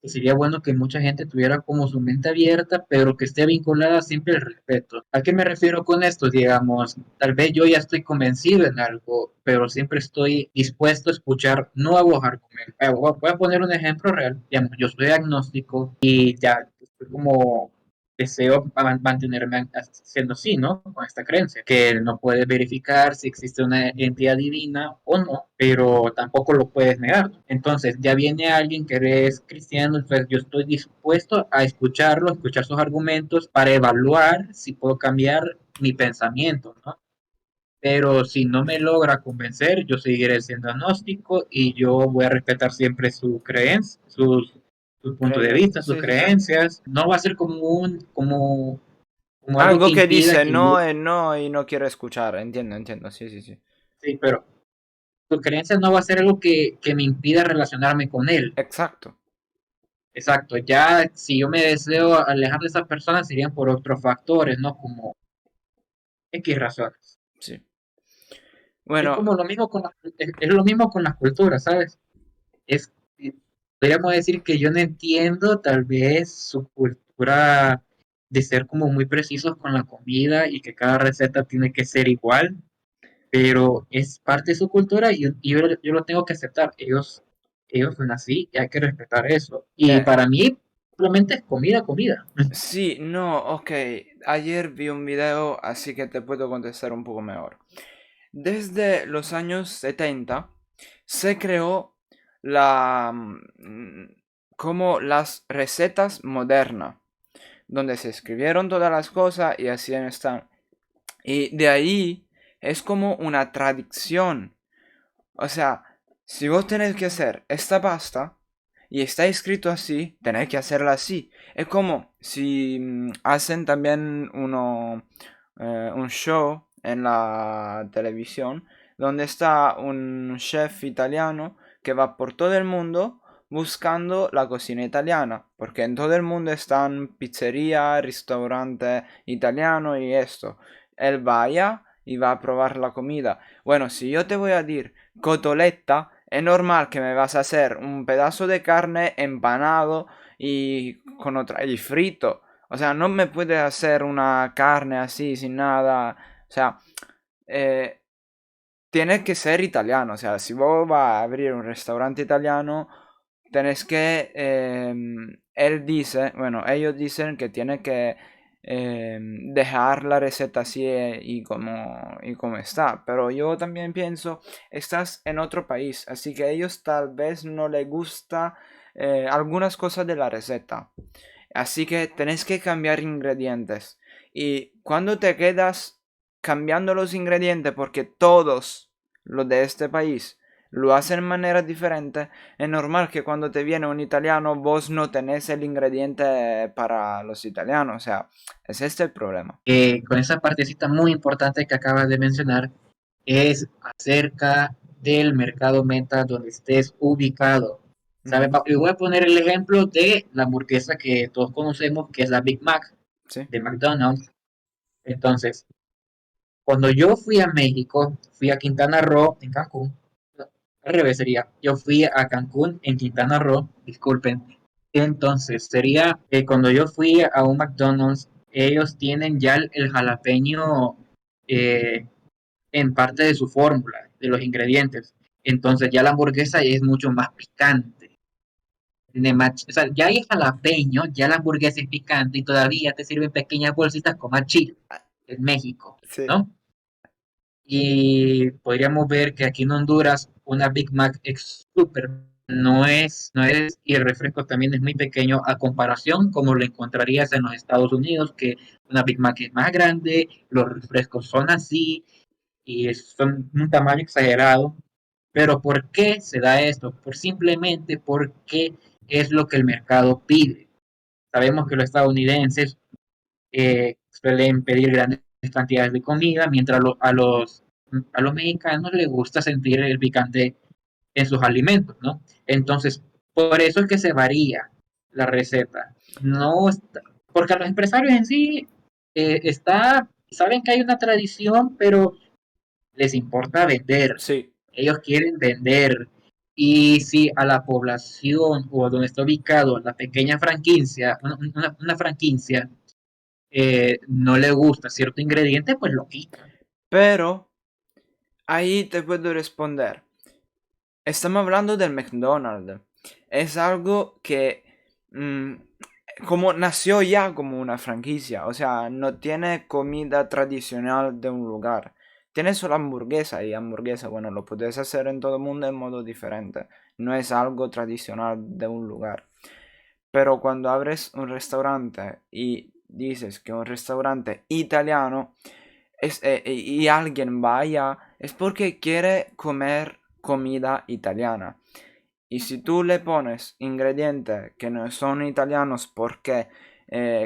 que sería bueno que mucha gente tuviera como su mente abierta, pero que esté vinculada siempre al respeto. ¿A qué me refiero con esto? Digamos, tal vez yo ya estoy convencido en algo, pero siempre estoy dispuesto a escuchar nuevos argumentos. Voy a poner un ejemplo real. Digamos, yo soy agnóstico y ya estoy como deseo mantenerme siendo así, ¿no? Con esta creencia, que no puedes verificar si existe una entidad divina o no, pero tampoco lo puedes negar. Entonces, ya viene alguien que es cristiano, entonces yo estoy dispuesto a escucharlo, escuchar sus argumentos para evaluar si puedo cambiar mi pensamiento, ¿no? Pero si no me logra convencer, yo seguiré siendo agnóstico y yo voy a respetar siempre su creencia, su punto de Creyendo. vista, sus Sí, sí, sí. creencias. No va a ser como algo Algo que que impida dice que yo, no es no y no quiero escuchar. Entiendo, entiendo. Sí, sí, sí. sí, pero su creencia no va a ser algo que me impida relacionarme con él. Exacto. Exacto, ya si yo me deseo alejar de esa persona serían por otros factores, ¿no? Como X razones. Sí. Es Bueno, como lo mismo es lo mismo con las culturas, ¿sabes? Es, podríamos decir que yo no entiendo tal vez su cultura de ser como muy precisos con la comida y que cada receta tiene que ser igual, pero es parte de su cultura y yo lo tengo que aceptar. Ellos son así y hay que respetar eso. Y eh, para mí, simplemente es comida, comida. sí, no, ok. Ayer vi un video, así que te puedo contestar un poco mejor. Desde los años 70 se creó la como las recetas modernas, donde se escribieron todas las cosas y así están. Y de ahí es como una tradición. O sea, si vos tenés que hacer esta pasta y está escrito así, tenés que hacerla así. Es como si hacen también un show en la televisión donde está un chef italiano que va por todo el mundo buscando la cocina italiana, porque en todo el mundo están pizzería, restaurante italiano y esto. Él vaya y va a probar la comida. Bueno, si yo te voy a decir cotoletta, es normal que me vas a hacer un pedazo de carne empanado y con otra y frito. O sea, no me puedes hacer una carne así sin nada. O sea, eh, tienes que ser italiano. O sea, si vos vas a abrir un restaurante italiano, tenés que... él dice, bueno, ellos dicen que tiene que dejar la receta así y como está. Pero yo también pienso, estás en otro país, así que a ellos tal vez no les gusta algunas cosas de la receta. Así que tenés que cambiar ingredientes. Y cuando te quedas cambiando los ingredientes porque todos los de este país lo hacen de manera diferente, es normal que cuando te viene un italiano vos no tenés el ingrediente para los italianos. O sea, es este el problema. Con esa partecita muy importante que acabas de mencionar, es acerca del mercado meta donde estés ubicado. ¿Sabes? Ujú. Y voy a poner el ejemplo de la hamburguesa que todos conocemos, que es la Big Mac Sí. de McDonald's. Entonces, cuando yo fui a México, fui a Quintana Roo, en Cancún, al revés sería, yo fui a Cancún en Quintana Roo, disculpen. Entonces, sería que cuando yo fui a un McDonald's, ellos tienen ya el jalapeño eh, en parte de su fórmula, de los ingredientes. Entonces, ya la hamburguesa es mucho más picante. O sea, ya hay jalapeño, ya la hamburguesa es picante y todavía te sirven pequeñas bolsitas con más chile en México, Sí. ¿no? Y podríamos ver que aquí en Honduras una Big Mac es súper, no es, y el refresco también es muy pequeño a comparación como lo encontrarías en los Estados Unidos, que una Big Mac es más grande, los refrescos son así y son un tamaño exagerado. Pero ¿por qué se da esto? Por simplemente porque es lo que el mercado pide. Sabemos que los estadounidenses suelen pedir grandes cantidades de comida, mientras a los mexicanos les gusta sentir el picante en sus alimentos, ¿no? Entonces, por eso es que se varía la receta. No está- Porque a los empresarios en sí saben que hay una tradición, pero les importa vender. Sí. Ellos quieren vender. Y si a la población o donde está ubicado la pequeña franquicia, una franquicia, no le gusta cierto ingrediente, pues lo quitan. Pero ahí te puedo responder. Estamos hablando del McDonald's. Es algo que mm, como nació ya como una franquicia. O sea, no tiene comida tradicional de un lugar. Tiene solo hamburguesa y hamburguesa, bueno, lo puedes hacer en todo el mundo en modo diferente. No es algo tradicional de un lugar. Pero cuando abres un restaurante y dices que un restaurante italiano y alguien vaya, es porque quiere comer comida italiana. Y si tú le pones ingredientes que no son italianos, porque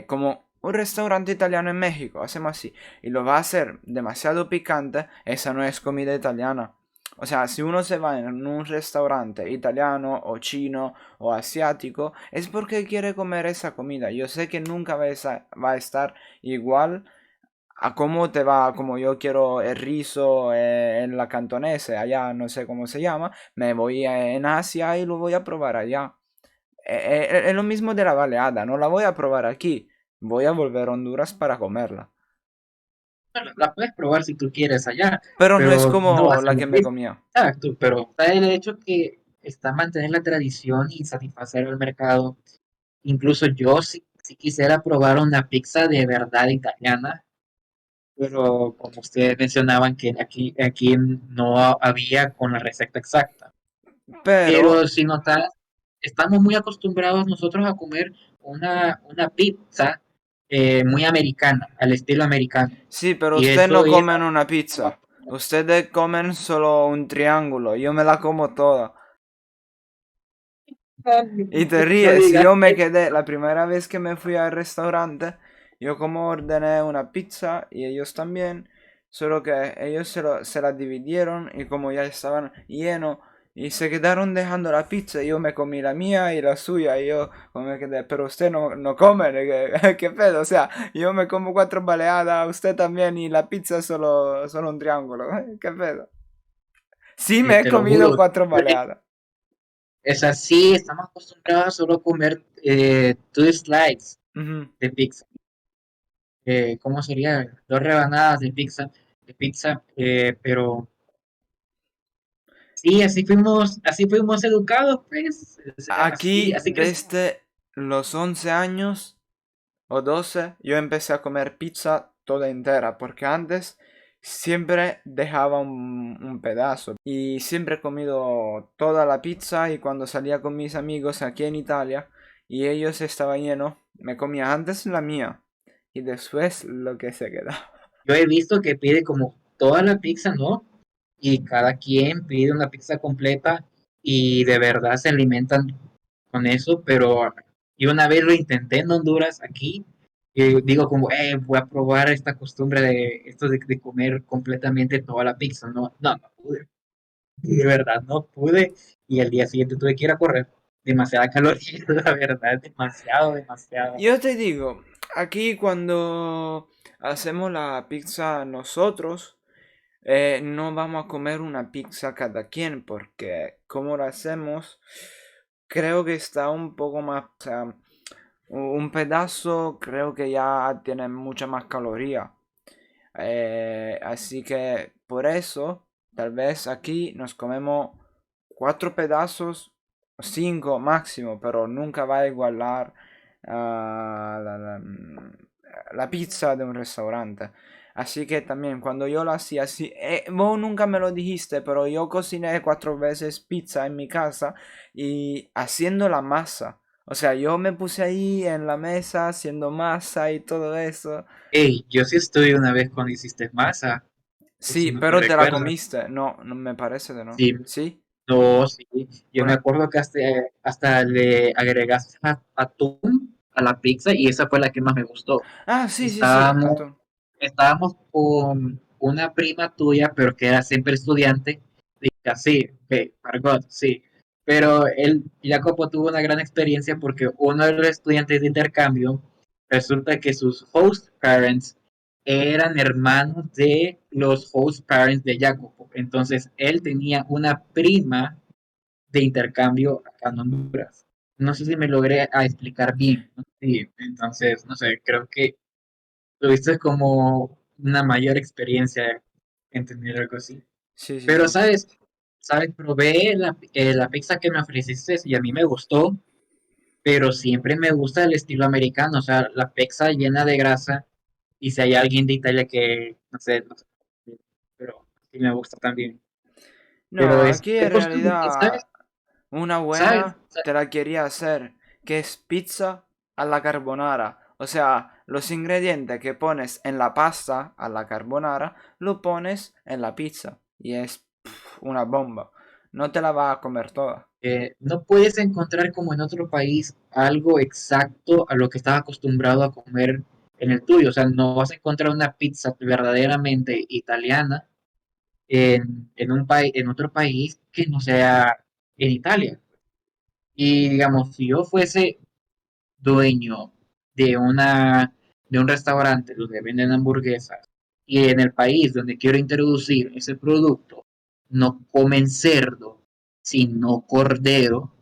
como un restaurante italiano en México, hacemos así, y lo va a hacer demasiado picante, esa no es comida italiana. O sea, si uno se va en un restaurante italiano o chino o asiático, es porque quiere comer esa comida. Yo sé que nunca va a estar igual a cómo te va, como yo quiero el riso en la cantonese, allá no sé cómo se llama, me voy en Asia y lo voy a probar allá. Es lo mismo de la baleada, no la voy a probar aquí, voy a volver a Honduras para comerla. Bueno, la puedes probar si tú quieres allá, Pero no es pero no va a como ser la lo que me mismo. comía. Exacto, pero está el hecho que está mantener la tradición y satisfacer el mercado. Incluso yo si quisiera probar una pizza de verdad italiana, pero como ustedes mencionaban que aquí no había con la receta exacta. Pero, Pero si notas, estamos muy acostumbrados nosotros a comer una pizza muy americana, al estilo americano. sí, pero Y ustedes eso no es... comen una pizza. Ustedes comen solo un triángulo, yo me la como toda. Y te No ríes, y digas yo me eso. quedé, la primera vez que me fui al restaurante, yo como ordené una pizza y ellos también, solo que ellos se la dividieron y como ya estaban llenos y se quedaron dejando la pizza, yo me comí la mía y la suya y yo como me quedé, pero usted no come, ¿qué pedo? O sea, yo me como cuatro baleadas, usted también y la pizza solo un triángulo, ¿qué pedo? Sí me he Te lo comido juro. cuatro baleadas. Es así, estamos acostumbrados a solo comer two slices Ujú. de pizza. ¿Cómo sería? Dos rebanadas de pizza, pero sí, así fuimos educados, pues, o sea, Aquí así crecimos. desde los 11 años o 12 yo empecé a comer pizza toda entera porque antes siempre dejaba un pedazo y siempre he comido toda la pizza y cuando salía con mis amigos aquí en Italia y ellos estaban llenos, me comía antes la mía y después lo que se quedaba. Yo he visto que pide como toda la pizza, ¿no? Y cada quien pide una pizza completa y de verdad se alimentan con eso, pero yo una vez lo intenté en Honduras, aquí, y digo como, voy a probar esta costumbre de esto de comer completamente toda la pizza, no pude, y de verdad no pude, y al día siguiente tuve que ir a correr, demasiada caloría, la verdad, demasiado. Yo te digo, aquí cuando hacemos la pizza nosotros, no vamos a comer una pizza cada quien porque como lo hacemos, creo que está un poco más, o sea, un pedazo creo que ya tiene mucha más caloría. Así que por eso, tal vez aquí nos comemos cuatro pedazos, cinco máximo, pero nunca va a igualar la pizza de un restaurante. Así que también cuando yo lo hacía así, vos nunca me lo dijiste, pero yo cociné cuatro veces pizza en mi casa y haciendo la masa. O sea, yo me puse ahí en la mesa haciendo masa y todo eso. Hey, yo sí estuve una vez cuando hiciste masa, por si Sí, no te pero te la recuerdas. comiste. No, no me parece de no. Sí, ¿Sí? no, sí. Yo me Bueno. acuerdo que hasta le agregaste atún a la pizza y esa fue la que más me gustó. Ah, sí, sí, sí. Estábamos, Atún. estábamos con una prima tuya, pero que era siempre estudiante. Y así, Margot, sí. Pero Jacopo tuvo una gran experiencia porque uno de los estudiantes de intercambio resulta que sus host parents eran hermanos de los host parents de Jacopo. Entonces, él tenía una prima de intercambio acá en Honduras. No sé si me logré a explicar bien, ¿no? Sí, entonces, no sé, creo que tuviste como una mayor experiencia en tener algo así. Sí, sí, Pero, sí. ¿sabes? Probé la pizza que me ofreciste y a mí me gustó, pero siempre me gusta el estilo americano, o sea, la pizza llena de grasa. Y si hay alguien de Italia que, no sé, pero sí me gusta también. Pero No, aquí es en costumbre, realidad una ¿sabes? buena te la quería hacer, que es pizza a la carbonara. O sea, los ingredientes que pones en la pasta a la carbonara, lo pones en la pizza. Y es una bomba. No te la vas a comer toda. No puedes encontrar como en otro país algo exacto a lo que estás acostumbrado a comer en el tuyo. O sea, no vas a encontrar una pizza verdaderamente italiana en un país, en otro país que no sea en Italia. Y digamos, si yo fuese dueño de de un restaurante donde venden hamburguesas y en el país donde quiero introducir ese producto no comen cerdo, sino cordero,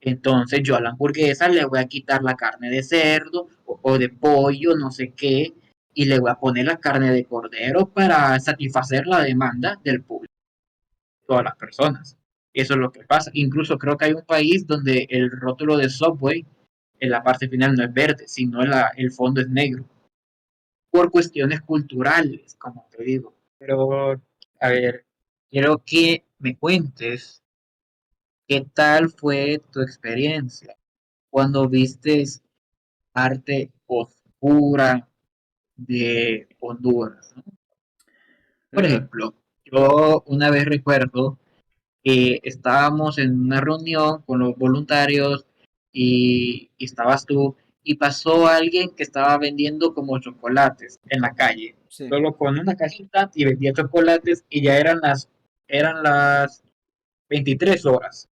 entonces yo a la hamburguesa le voy a quitar la carne de cerdo o de pollo, no sé qué, y le voy a poner la carne de cordero para satisfacer la demanda del público, todas las personas. Eso es lo que pasa. Incluso creo que hay un país donde el rótulo de Subway en la parte final no es verde, sino el fondo es negro, por cuestiones culturales, como te digo. Pero, a ver, quiero que me cuentes qué tal fue tu experiencia cuando vistes arte oscura de Honduras, ¿no? Por L- ejemplo, yo una vez recuerdo estábamos en una reunión con los voluntarios y estabas tú y pasó alguien que estaba vendiendo como chocolates en la calle, sí. solo con una cajita y vendía chocolates y ya eran las 23 horas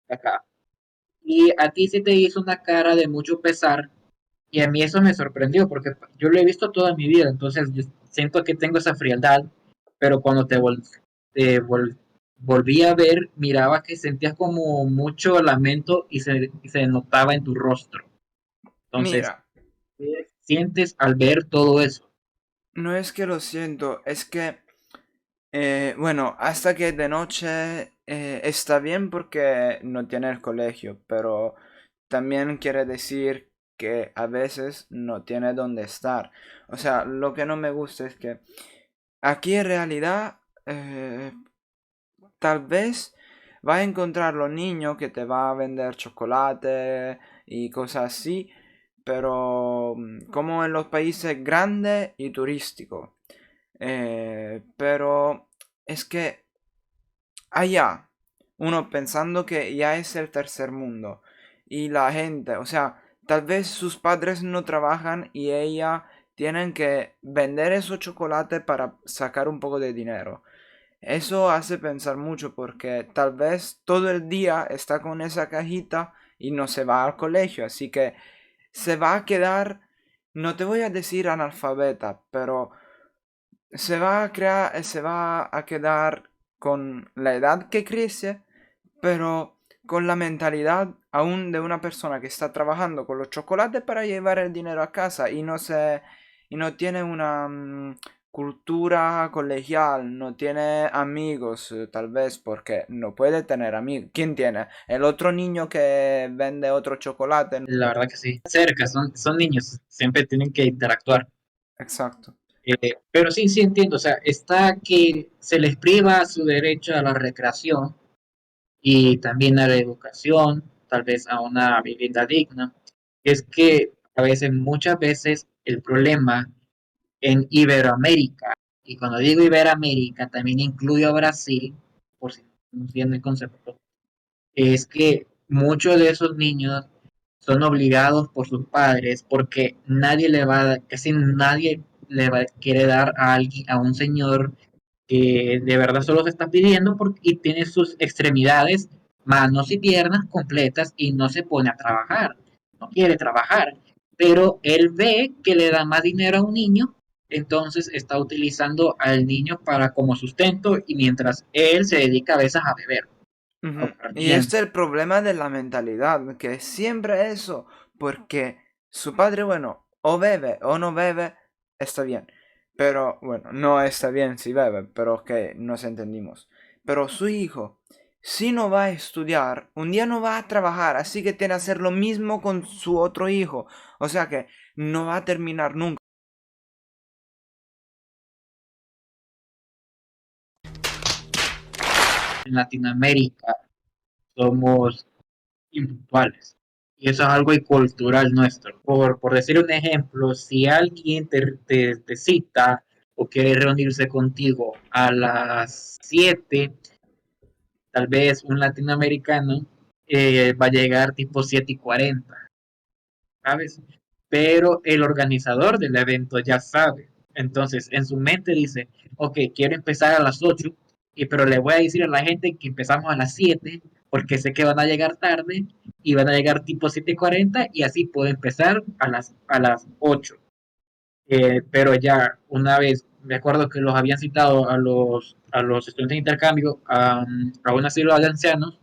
acá. Y a ti se te hizo una cara de mucho pesar y a mí eso me sorprendió porque yo lo he visto toda mi vida, entonces yo siento que tengo esa frialdad, pero cuando te vol- volví a ver, miraba que sentías como mucho lamento y se notaba en tu rostro. Entonces, Mira, ¿qué sientes al ver todo eso? no es que lo siento, es que, bueno, hasta que de noche está bien porque no tiene el colegio, pero también quiere decir que a veces no tiene dónde estar. O sea, lo que no me gusta es que aquí en realidad tal vez vas a encontrar los niños que te va a vender chocolate y cosas así, pero como en los países grandes y turísticos. Pero es que allá, uno pensando que ya es el tercer mundo y la gente, o sea, tal vez sus padres no trabajan y ella tienen que vender esos chocolates para sacar un poco de dinero. Eso hace pensar mucho porque tal vez todo el día está con esa cajita y no se va al colegio, así que se va a quedar, no te voy a decir analfabeta, pero se va a quedar con la edad que crece, pero con la mentalidad aún de una persona que está trabajando con los chocolates para llevar el dinero a casa y no tiene una cultura colegial, no tiene amigos, tal vez porque no puede tener amigos. ¿Quién tiene? El otro niño que vende otro chocolate. La verdad que sí. Cerca, son niños, siempre tienen que interactuar. Exacto. Pero sí, sí entiendo, o sea, está que se les priva su derecho a la recreación y también a la educación, tal vez a una vivienda digna. Es que a veces, muchas veces, el problema en Iberoamérica, y cuando digo Iberoamérica también incluyo a Brasil, por si no entienden el concepto, es que muchos de esos niños son obligados por sus padres porque nadie le va a, casi nadie le va, quiere dar a alguien, a un señor que de verdad solo se está pidiendo porque, y tiene sus extremidades, manos y piernas completas y no se pone a trabajar, no quiere trabajar, pero él ve que le da más dinero a un niño, entonces está utilizando al niño para como sustento y mientras él se dedica a veces a beber. Ujú. Y este aguardiente. es el problema de la mentalidad, que es siempre eso, porque su padre, bueno, o bebe o no bebe, está bien. Pero, bueno, no está bien si bebe, pero que nos entendimos. Pero su hijo, si no va a estudiar, un día no va a trabajar, así que tiene que hacer lo mismo con su otro hijo. O sea que no va a terminar nunca. En Latinoamérica somos impuntuales. Y eso es algo cultural nuestro. Por decir un ejemplo, si alguien te cita o quiere reunirse contigo a las 7, tal vez un latinoamericano va a llegar tipo 7:40, ¿sabes? Pero el organizador del evento ya sabe. Entonces, en su mente dice, ok, quiero empezar a las 8, pero le voy a decir a la gente que empezamos a las 7 porque sé que van a llegar tarde y van a llegar tipo 7:40 y así puedo empezar a las 8. Pero ya una vez, me acuerdo que los habían citado a los estudiantes de intercambio a una ciudad de ancianos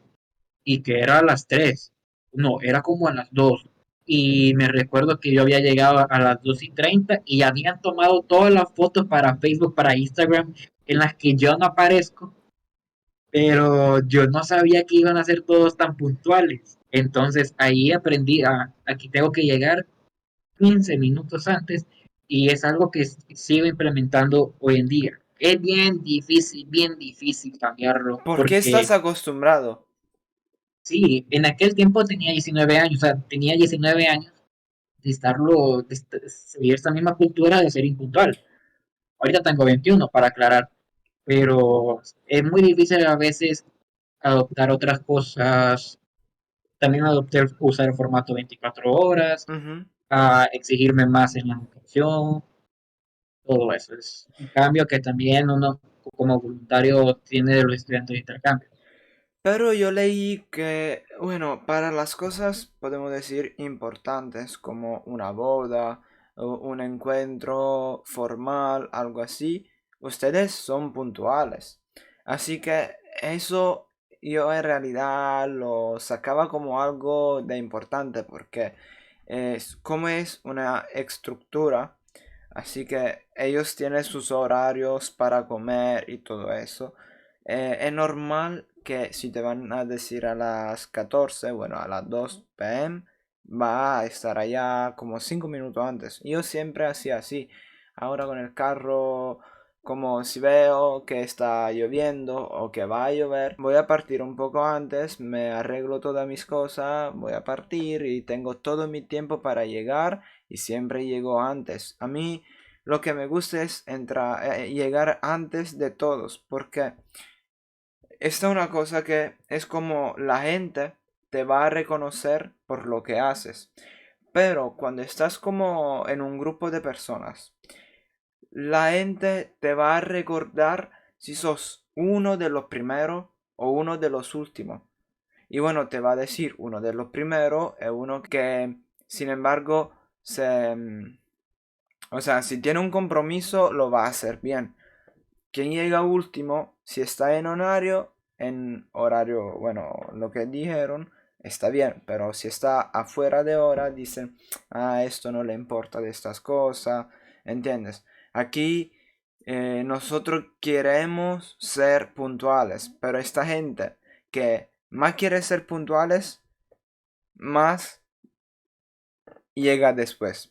y que era a las 3, no, era como a las 2. Y me recuerdo que yo había llegado a las 2:30 y habían tomado todas las fotos para Facebook, para Instagram, en las que yo no aparezco, pero yo no sabía que iban a ser todos tan puntuales. Entonces ahí aprendí aquí tengo que llegar 15 minutos antes y es algo que sigo implementando hoy en día. Es bien difícil cambiarlo ¿Por qué estás porque acostumbrado? sí, en aquel tiempo tenía 19 años, o sea, tenía 19 años de seguir esta misma cultura de ser impuntual. Ahorita tengo 21 para aclarar, pero es muy difícil a veces adoptar otras cosas. También adopté usar el formato 24 horas, Ujú. a exigirme más en la educación, todo eso. Es un cambio que también uno como voluntario tiene de los estudiantes de intercambio. Pero yo leí que, bueno, para las cosas podemos decir importantes como una boda o un encuentro formal, algo así, ustedes son puntuales. Así que eso yo en realidad lo sacaba como algo de importante porque como es una estructura, así que ellos tienen sus horarios para comer y todo eso. Es normal que si te van a decir a las 14, bueno, a las 2 p.m., va a estar allá como 5 minutos antes. Yo siempre hacía así. Ahora con el carro, como si veo que está lloviendo o que va a llover, voy a partir un poco antes, me arreglo todas mis cosas, voy a partir y tengo todo mi tiempo para llegar y siempre llego antes. A mí lo que me gusta es llegar antes de todos, porque esta es una cosa que es como la gente te va a reconocer por lo que haces. Pero cuando estás como en un grupo de personas, la gente te va a recordar si sos uno de los primeros o uno de los últimos. Y bueno, te va a decir uno de los primeros es uno que, sin embargo, o sea, si tiene un compromiso, lo va a hacer bien. Quien llega último, si está en horario, bueno, lo que dijeron, está bien, pero si está afuera de hora, dicen, ah, esto no le importa de estas cosas, ¿entiendes? Aquí nosotros queremos ser puntuales, pero esta gente que más quiere ser puntuales, más llega después.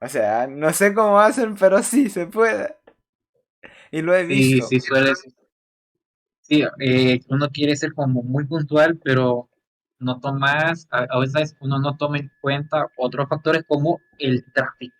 O sea, no sé cómo hacen, pero sí se puede. Y lo he Sí, visto. sí suele ser. Sí, uno quiere ser como muy puntual, pero no tomas, a veces uno no toma en cuenta otros factores como el tráfico.